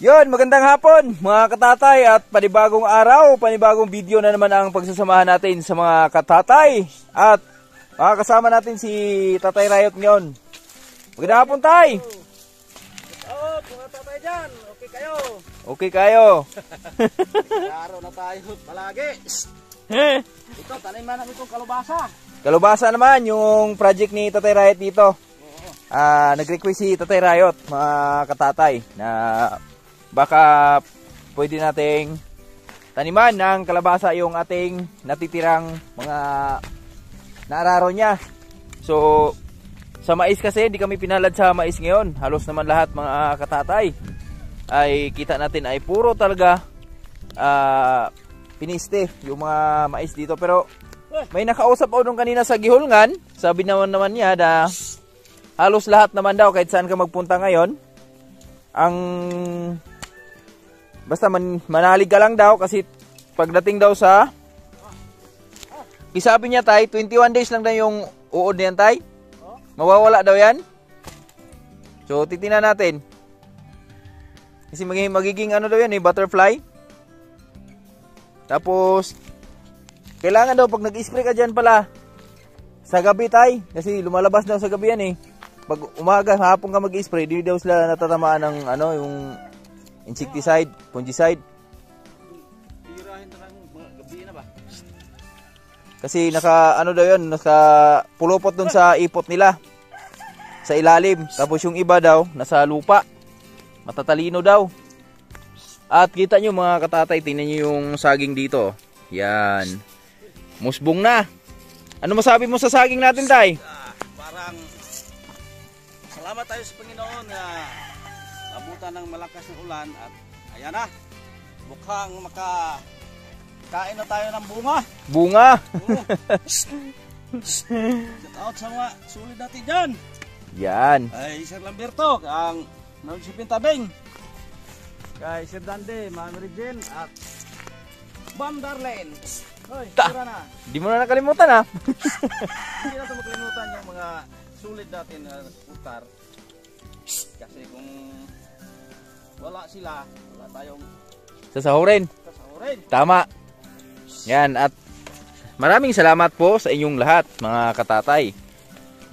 Yun, magandang hapon mga katatay at panibagong araw, panibagong video na naman ang pagsasamahan natin sa mga katatay. At makakasama natin si Tatay Riot ngayon. Magandang hapon, Tay! Mga tatay dyan, okay kayo? Okay kayo. Araw na tayo palagi. Ito, taniman namin itong kalubasa. Kalubasa naman yung project ni Tatay Riot dito. Nag-request si Tatay Riot, mga katatay, na baka pwede nating taniman ng kalabasa yung ating natitirang mga naararo niya. So, sa mais kasi, hindi kami pinalad sa mais ngayon. Halos naman lahat mga katatay ay kita natin ay puro talaga piniste yung mga mais dito. Pero may nakausap ako nung kanina sa Gihulngan. Sabi naman niya na halos lahat naman daw kahit saan ka magpunta ngayon, ang basta manalig ka lang daw kasi pagdating daw sa isabi niya, Tay, 21 days lang daw yung uod niyan, Tay. Mawawala daw yan. So titingnan natin. Kasi magiging ano daw yan butterfly. Tapos kailangan daw pag nag-spray ka dyan pala sa gabi, Tay, kasi lumalabas daw sa gabi yan pag umaga, hapon ka mag-spray, di daw sila natatamaan ng yung insecticide, fungicide. Tirahin na lang mga gabi na ba? Kasi naka pulupot dun sa ipot nila sa ilalim. Tapos yung iba daw nasa lupa. Matatalino daw. At kita nyo mga katatay, tingnan nyo yung saging dito. Yan. Musbong na. Ano masabi mo sa saging natin, Tay? Parang salamat tayo sa Panginoon na abutan ng malakas ng ulan at ayan na. Mukhang kain na tayo ng bunga. Bunga. Shout out sa mga sulit natin dyan. Yan. Ay, Sir Lamberto, ang Nagsipin Tabing. Kay Sir Dande, Ma'am Regine at Bam Darlene. Hoy, tira na. Di mo na nakalimutan Hindi na ito makalimutan yung mga sulit natin na utar. Kasi kung wala sila, wala tayong sasahurin. Tama. Yan, at maraming salamat po sa inyong lahat mga katatay.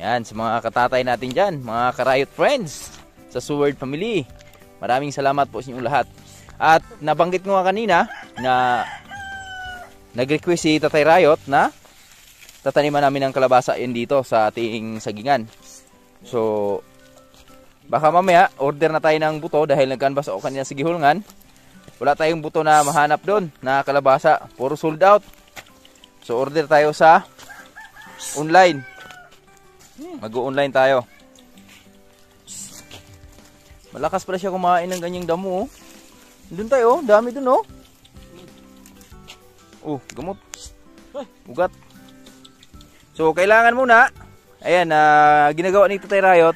Yan, sa mga katatay natin dyan, mga ka-Riot friends sa Seward family. Maraming salamat po sa inyong lahat. At nabanggit ko nga kanina na nag-request si Tatay Riot na tataniman namin ng kalabasa yun dito sa ating sagingan. So, baka mamaya order na tayo ng buto dahil nag-canvas ako kanina sa Gihulngan. Wala tayong buto na mahanap doon na kalabasa. Puro sold out. So order tayo sa online. Mag-o-online tayo. Malakas pala siya kumain ng ganyang damo. Doon tayo, dami doon gamot. Ugat. So kailangan muna, ayan, ginagawa ni Tatay Riot,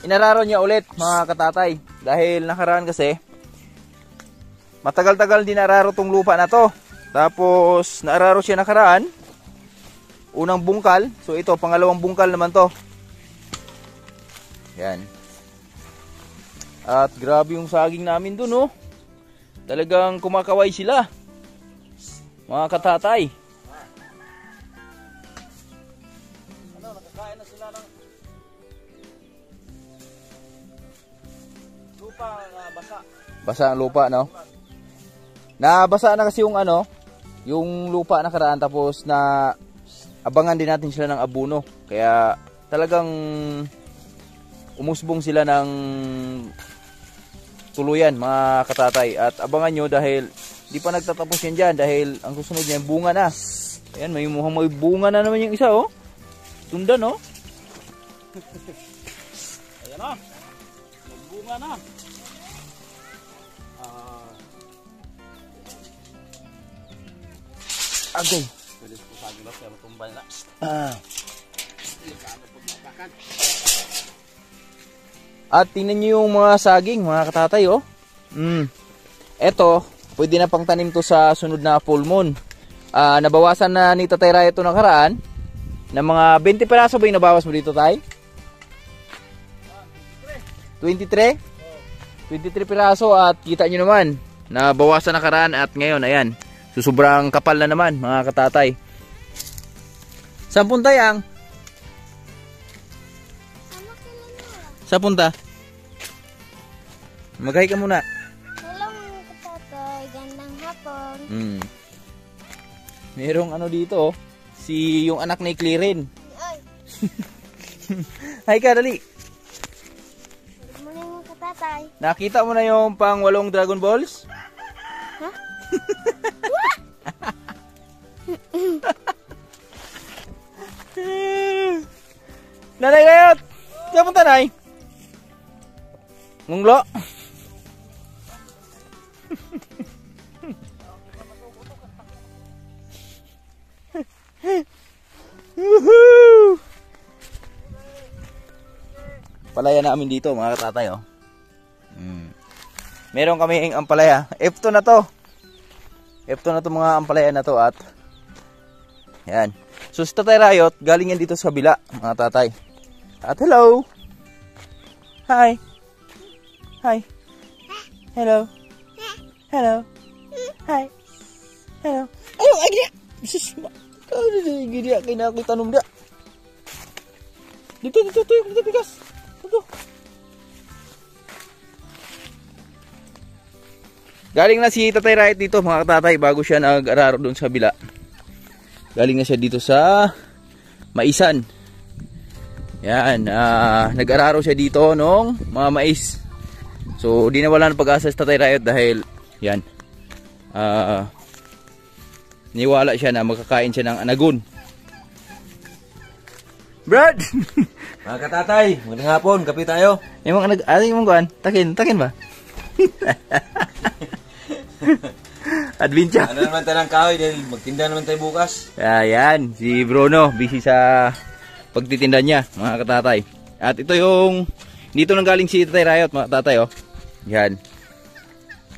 inararo niya ulit mga katatay. Dahil nakaraan kasi matagal-tagal din naararo tong lupa na to. Tapos naararo siya nakaraan, unang bungkal. So ito, pangalawang bungkal naman to. Yan. At grabe yung saging namin dun Talagang kumakaway sila mga katatay. Nakakain na sila ng lupa basa. Basa ang lupa, no? Nabasa na kasi yung yung lupa nakaraan, tapos na abangan din natin sila ng abono. Kaya talagang umusbong sila ng tuluyan mga katatay. At abangan nyo dahil di pa nagtatapos yan dyan, dahil ang susunod niya bunga na. Ayan, may bunga na naman yung isa Tundan Ayan na. Bunga na. Okay. Pwede po saging na pero tumbay na. At tingnan nyo yung mga saging mga katatay Eto, pwede na pang tanim to sa sunod na full moon. Nabawasan na ni Tatay Riot ito nakaraan na mga 20 peraso ba yung nabawas mo dito, Tay? 23? 23 piraso at kita nyo naman na bawasan nakaraan at ngayon ayan. So sobrang kapal na naman mga katatay. Saan punta yang? Saan punta? Maghay ka muna. Hello mga katatay, gandang hapon. Merong ano dito oh. Si yung anak ni Clearin. Ay, Hi ka, dali. good morning mga katatay. Nakita mo na yung pang 8 Dragon Balls? Ha? Nanay Rayot! Saan punta, Nay? Ngunglo? Woohoo! Palaya namin dito mga katatay oh. Meron kami ang ampalaya. F2 na to. F2 na to mga ampalaya na to at yan. So si Tatay Rayot galing yan dito sa kabila mga tatay. At hello. Hi. Hi. Hello. Hello. Hi. Hello. Ayaw, agya. Sus, kau na gini kay na ako tanong dia. Dito bigas. Dito. Galing na si Tatay Rayot dito mga katatay bago siya nag-araro doon sa bila. Galing na siya dito sa Maisan. Yan, nag-araro siya dito nung mga mais. So, di na wala ng pag-asa si Tatay Rayot dahil yan. Niwala siya na makakain siya ng anagon. Brad! Mga katatay, magandang hapon, kape tayo. Yung mga yung mga takin ba? Adventure. Ano naman tayo ng kahoy dahil magtinda naman tayo bukas. Ayan, si Bruno, busy sa pagtitinda niya, mga katatay. At ito yung, dito nang galing si Tatay Rayot, mga katatay, oh. Yan.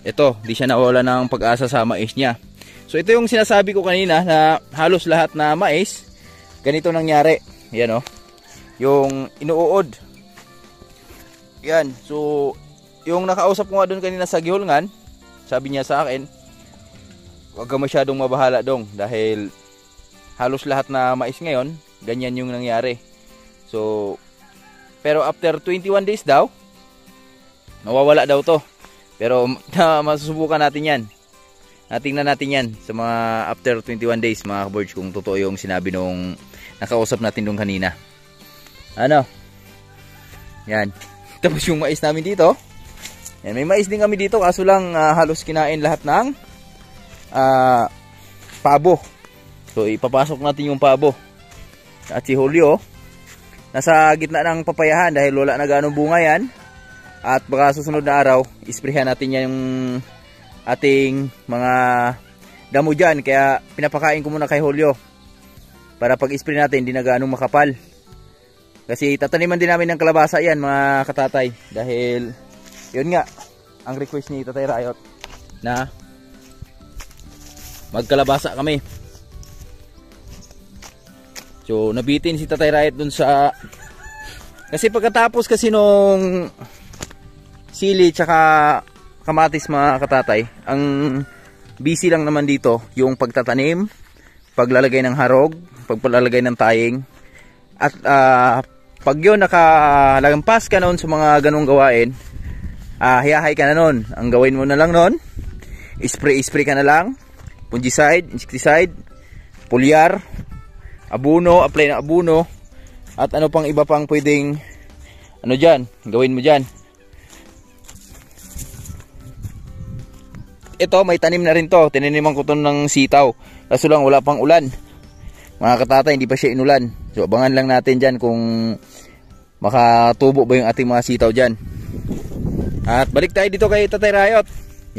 Ito, di siya nawala ng pag-asa sa mais niya. So ito yung sinasabi ko kanina na halos lahat na mais, ganito nangyari. Yan, oh. Yung inuod. Yan, so, yung nakausap ko nga doon kanina sa Gihulngan, sabi niya sa akin, huwag ka masyadong mabahala dong dahil halos lahat na mais ngayon, ganyan yung nangyari. So, pero after 21 days daw, mawawala daw to. Pero masusubukan natin yan. Natingnan natin yan sa mga after 21 days mga kabords kung totoo yung sinabi nung nakausap natin dong kanina. Ano? Yan. Tapos yung mais namin dito. Yan, may mais din kami dito kaso lang halos kinain lahat ng pabo. So ipapasok natin yung pabo. At si Julio nasa gitna ng papayahan dahil wala na ganong bunga yan. At baka susunod na araw isprehan natin yung ating mga damo dyan. Kaya pinapakain ko muna kay Julio para pag spray natin hindi na ganong makapal. Kasi tataniman din namin ng kalabasa yan mga katatay. Dahil yun nga, ang request ni Tatay Rayot na magkalabasa kami. So, nabitin si Tatay Rayot dun sa... Kasi pagkatapos kasi nung sili tsaka kamatis mga katatay, ang busy lang naman dito yung pagtatanim, paglalagay ng harog, pagpalalagay ng taying. At pag yun nakalagampas ka noon sa mga ganong gawain, hiyahay ka na nun. Ang gawin mo na lang nun, spray ka na lang, fungicide, insecticide, foliar, abono, apply na abono, at ano pang iba pang pwedeng ano dyan, gawin mo dyan. Ito may tanim na rin to, tinaniman ko to ng sitaw, kaso lang wala pang ulan mga katatay, hindi pa siya inulan. So abangan lang natin dyan kung makatubo ba yung ating mga sitaw dyan. At balik tayo dito kay Tatay Rayot.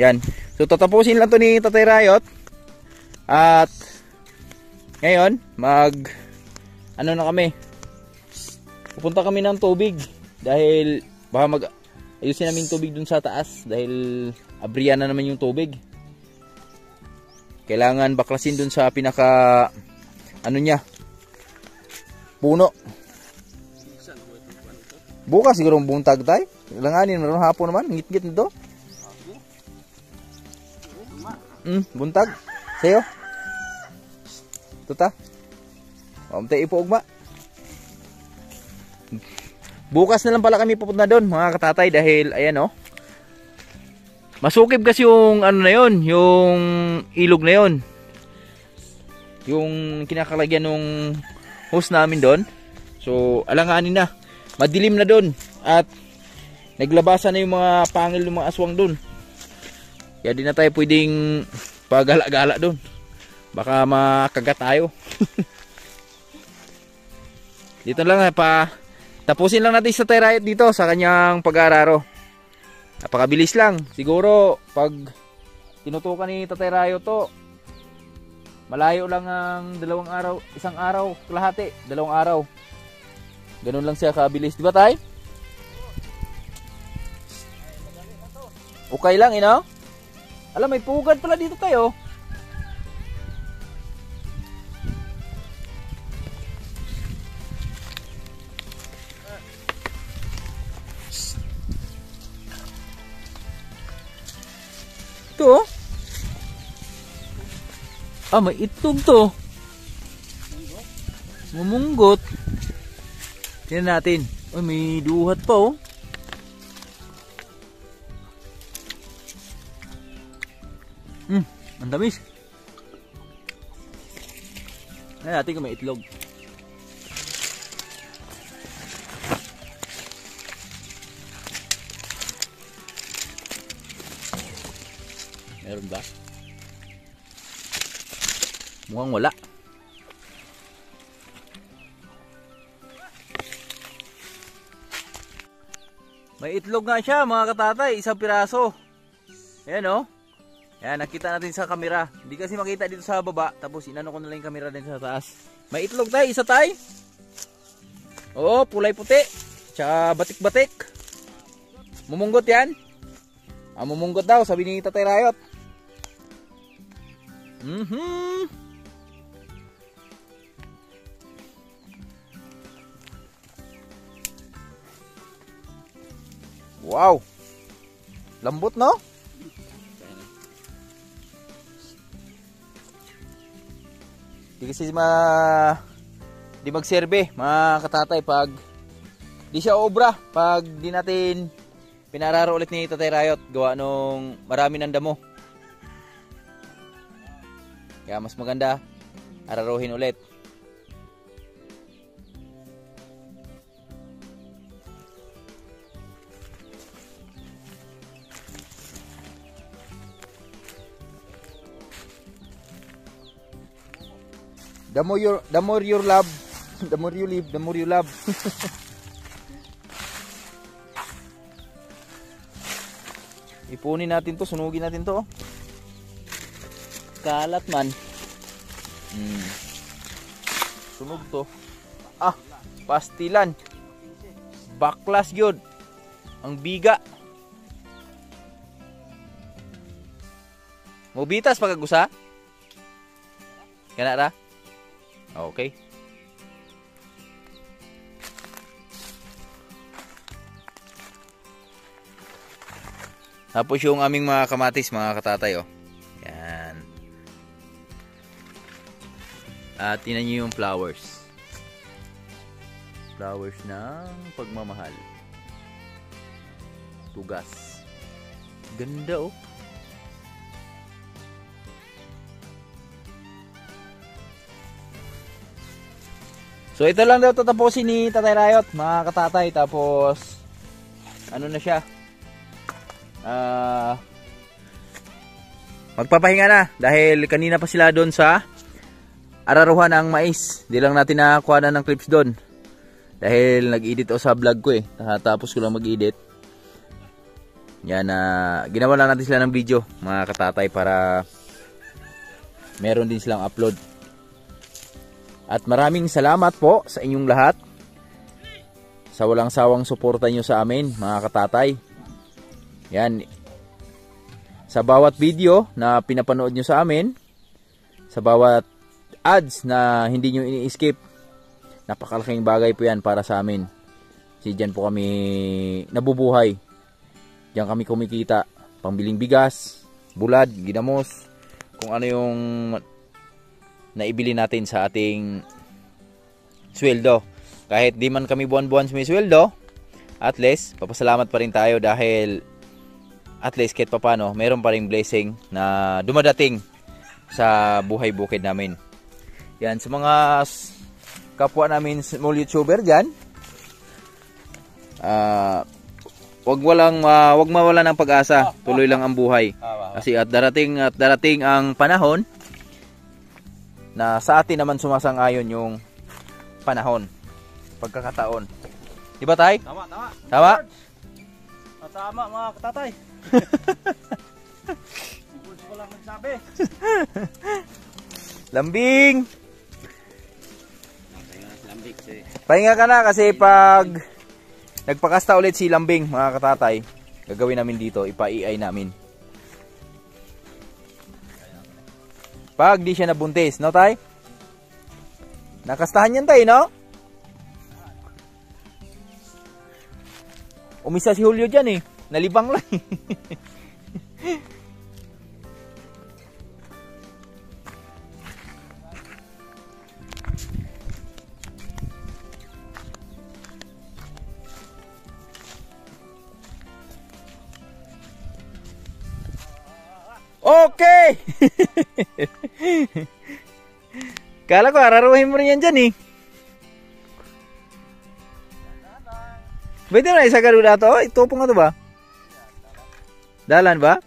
Yan. So tatapusin lang to ni Tatay Rayot. At ngayon ano na kami, pupunta kami ng tubig dahil baka ayusin namin tubig dun sa taas dahil abriya na naman yung tubig. Kailangan baklasin dun sa pinaka puno. Bukas siguro buntag tay. Langanin meron hapon naman, ngit-ngit nito. Buntag. Sayo. Tuta. Tay ipo ugma. Bukas na lang pala kami pupunta doon, mga katatay, dahil ayan oh. Masukib kasi yung ano na yon, yung ilog na yon. Yung kinakalagyan ng hose namin doon. So, alanganin na. Madilim na doon at naglabasan na yung mga pangil ng mga aswang doon. Kaya di na tayo pwedeng pagala-gala doon. Baka makagat tayo. Dito lang pa tapusin lang natin sa Tayrayot dito sa kanyang pag-aararo. Napakabilis lang. Siguro pag tinutukan ni Tatay Rayo to, malayo lang ang 2 araw, 1 araw, kalahati, 2 araw. Ganun lang siya kabilis, di ba tay? Okay lang, Alam, may pugad pala dito tayo. Ito, may itlog to. Mumunggot. Tingnan natin. May duhat pa oh. Ang damis. Tingnan natin kung may itlog. Meron ba? Mukhang wala. May itlog nga siya mga katatay, 1 piraso. Ayan oh. Ayan, nakita natin sa kamera. Hindi kasi makita dito sa baba. Tapos inano ko na lang yung kamera din sa taas. May itlog tayo, 1 tayo. Oo, pulay puti. Tsaka batik-batik. Mumunggot yan. Mumunggot daw, sabi ni Tatay Rayot. Wow. Lambot no? Di kasi di magserbe mga katatay pag di siya obra, pag di natin pinararo ulit ni Tatay Rayot gawa nung marami ng damo. Kaya mas maganda araruhin ulit. The more you love, the more you live, the more you love. Ipunin natin to, sunugin natin to. Kalat man. Sunog to. Pastilan. Baklas yun. Ang biga. Mubitas pagagusa? Kana ra? Okay. Tapos yung aming mga kamatis, mga katatay, oh. Yan. At tingnan nyo yung flowers. Flowers ng pagmamahal. Tugas. Ganda, oh. So ito lang daw tatapusin ni Tatay Rayot, mga katatay. Tapos ano na siya, magpapahinga na dahil kanina pa sila doon sa araruhan ng mais. Di lang natin nakakuha na ng clips doon dahil nag-edit o sa vlog ko tapos ko lang mag-edit. Yan, ginawa lang natin sila ng video, mga katatay, para meron din silang upload. At maraming salamat po sa inyong lahat sa walang sawang suporta nyo sa amin, mga katatay. Yan. Sa bawat video na pinapanood nyo sa amin, sa bawat ads na hindi nyo ini-skip, napakalaking bagay po yan para sa amin. Kasi dyan po kami nabubuhay. Diyan kami kumikita. Pambiling bigas, bulad, ginamos, kung ano yung naibili natin sa ating sweldo. Kahit di man kami buwan-buwan may sweldo, at least papasalamat pa rin tayo dahil at least kahit papano meron pa ring blessing na dumadating sa buhay bukid namin. Yan, sa mga kapwa namin small YouTuber dyan, wag mawala ng pag-asa. Tuloy lang ang buhay. Kasi at darating ang panahon na sa atin naman sumasang-ayon yung panahon, pagkakataon. Di ba, Tay? Tama. Tama? Tama, mga katatay. Impulso ko lang nagsabi. Lambing! Pahinga ka na kasi pag nagpakasta ulit si Lambing, mga katatay, gagawin namin dito, ipa-EI namin. Pag di siya nabuntis, no, Tay? Nakastahan yan, Tay, no? Umisa si Julio dyan eh. Nalibang lang. Okay! Kala ko, araruhin mo rin yan dyan eh. Pwede na isa garuda to? Ito po nga to ba? Dalan ba?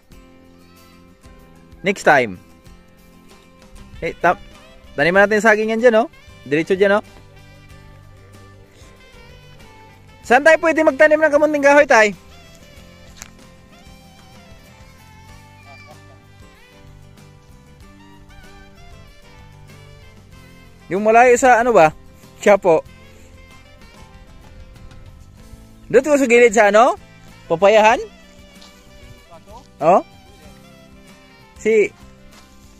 Next time. Taniman natin saging yan dyan, oh. Diretso dyan, oh. Saan tayo pwede magtanim ng kamunting kahoy, Tay? Yung malayo sa ano ba? Siyapo. Doon ko sa gilid sa ano? Papayahan? Oh?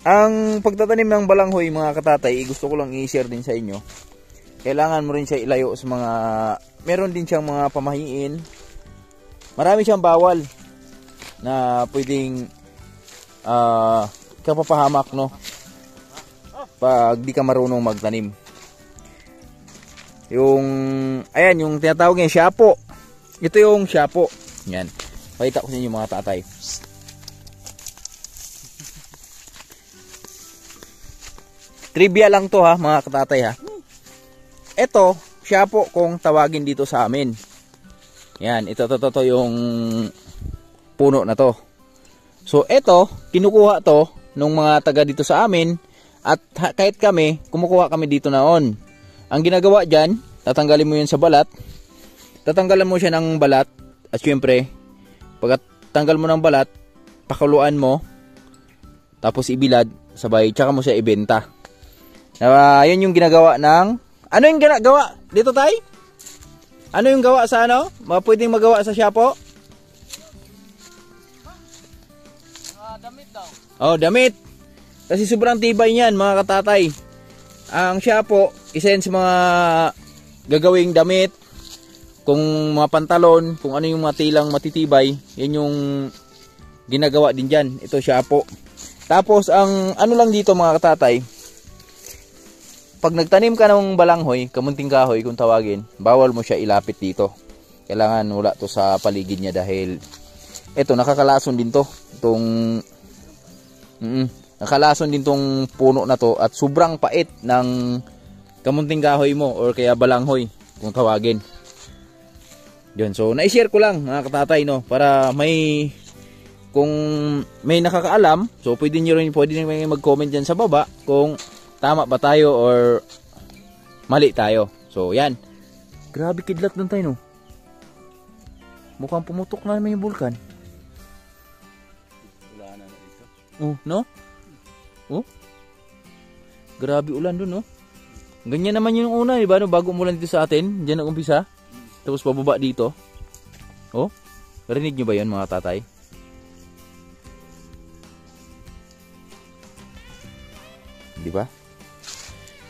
Ang pagtatanim ng balanghoy, mga katatay, gusto ko lang i-share din sa inyo. Kailangan mo rin siya ilayo sa mga, meron din siyang mga pamahiin. Marami siyang bawal na pwedeng kapapahamak, no? Pag di ka marunong magtanim. Ayan, yung tinatawag niya siyapo. Ito yung siyapo. Yan. Pakita ko sa inyo, mga tatay. Trivia lang to, ha, mga katatay, ha. Ito, siyapo kung tawagin dito sa amin. Yan, ito yung puno na to. So, ito, kinukuha to nung mga taga dito sa amin. At kahit kami, kumukuha kami dito naon. Ang ginagawa dyan, tatanggalin mo yun sa balat. Tatanggalan mo siya ng balat. At syempre, pag tanggal mo ng balat, pakuluan mo. Tapos ibilad, sabay, tsaka mo siya ibenta. Yun yung ginagawa ng... Ano yung ginagawa? Dito, Tay? Ano yung gawa sa ano? Pwedeng magawa sa siyapo? Damit daw. Oh, damit. Kasi sobrang tibay niyan, mga katatay. Ang siyapo, isa yan sa mga gagawing damit. Kung mga pantalon, kung ano yung mga tilang matitibay, yan yung ginagawa din dyan. Ito siyapo. Tapos, ang ano lang dito, mga katatay, pag nagtanim ka ng balanghoy, kamunting kahoy kung tawagin, bawal mo siya ilapit dito. Kailangan wala to sa paligid niya dahil ito, nakakalason din to. Nakalason din tong puno na to at sobrang pait ng kamunting kahoy mo or kaya balanghoy kung tawagin. Yun, so na-share ko lang, mga katatay, no, para kung may nakakaalam, so pwede nyo rin mag-comment dyan sa baba kung tama ba tayo or mali tayo. So yan, grabe kidlat doon tayo, no. Mukhang pumutok na naman yung bulkan. Wala na dito. Oh, no? Oh? Grabe ulan doon, no? Ganyan naman yung una, diba? No? Bago umulan dito sa atin, diyan nag-umpisa. Tapos pababa dito. Oh? Narinig nyo ba yun, mga tatay? Diba?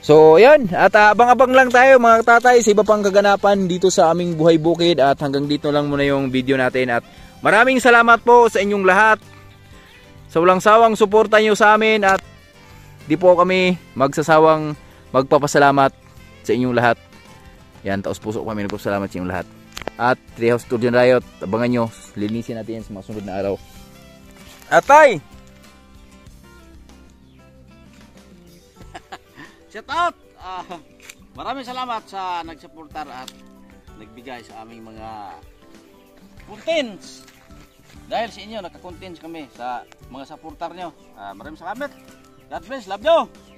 So, yun. At abang-abang lang tayo mga katatay sa iba pang kaganapan dito sa aming buhay bukid. At hanggang dito lang muna yung video natin. At maraming salamat po sa inyong lahat. Sa walang sawang suporta nyo sa amin. At di po kami magsasawang magpapasalamat sa inyong lahat. Yan, taos puso kami nagpapasalamat sa inyong lahat. At Treehouse Studio Riot, abangan nyo. Linisin natin yan sa mga sunod na araw. Atay! Shout out! Maraming salamat sa nagsuportar at nagbigay sa aming mga contents. Dahil sa inyo, nagka-contents kami sa mga supportar nyo. Maraming salamat. God bless. Love you!